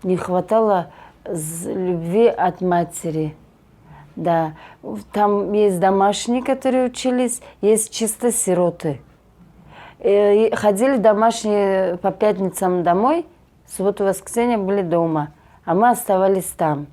не хватало любви от матери. Да, там есть домашние, которые учились, есть чисто сироты. И ходили домашние по пятницам домой, в субботу и воскресенье были дома, а мы оставались там.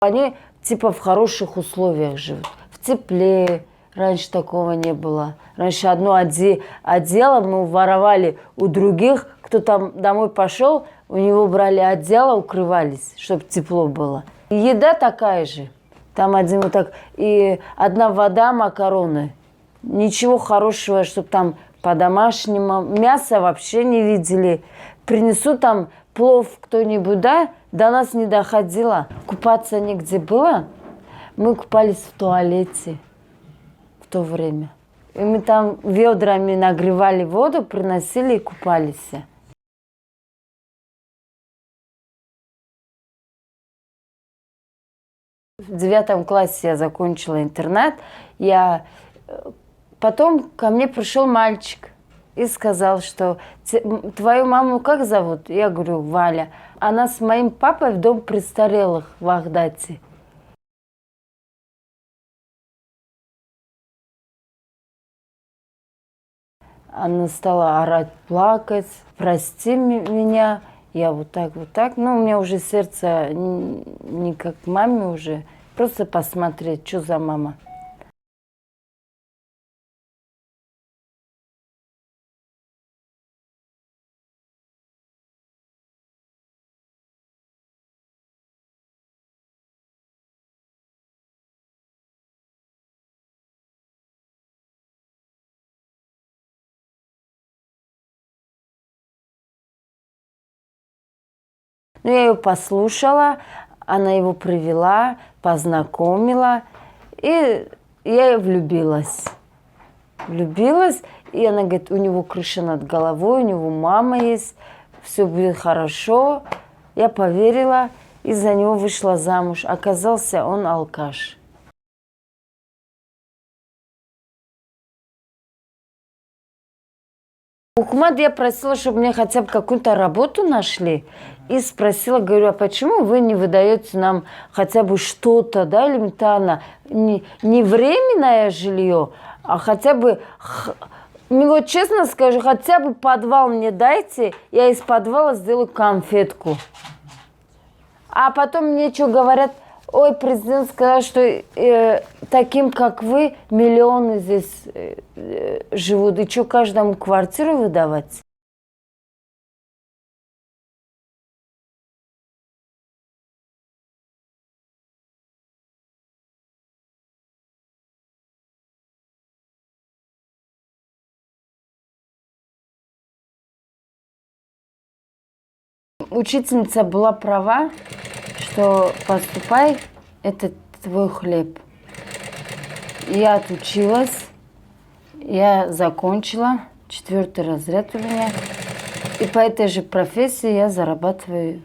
Они типа в хороших условиях живут, в тепле. Раньше такого не было. Раньше одно одеяло мы воровали у других. Кто там домой пошел, у него брали одеяло, укрывались, чтобы тепло было. И еда такая же. Там один вот так. И одна вода, макароны. Ничего хорошего, чтобы там по-домашнему. Мясо вообще не видели. Принесу там плов кто-нибудь, да? До нас не доходило. Купаться нигде было. Мы купались в туалете в то время. И мы там ведрами нагревали воду, приносили и купались. В 9 классе я закончила интернат. Потом ко мне пришел мальчик и сказал, что твою маму как зовут? Я говорю, Валя. Она с моим папой в дом престарелых в Ахдате. Она стала орать, плакать, прости меня. Я вот так, вот так. Ну, у меня уже сердце не как маме уже. Просто посмотреть, что за мама. Ну, я ее послушала, она его привела, познакомила, и я влюбилась. Влюбилась, и она говорит, у него крыша над головой, у него мама есть, все будет хорошо. Я поверила, и за него вышла замуж. Оказался он алкаш. Хукмат я просила, чтобы мне хотя бы какую-то работу нашли. И спросила, говорю, а почему вы не выдаете нам хотя бы что-то, да, элементарно, не временное жилье, а хотя бы, ну вот честно скажу, хотя бы подвал мне дайте, я из подвала сделаю конфетку. А потом мне что говорят, ой, президент сказал, что таким, как вы, миллионы здесь живут. И что, каждому квартиру выдавать? Учительница была права, что поступай, это твой хлеб. Я отучилась, я закончила, 4 разряд у меня. И по этой же профессии я зарабатываю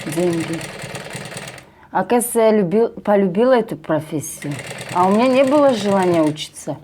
деньги. Оказывается, я полюбила эту профессию. А у меня не было желания учиться.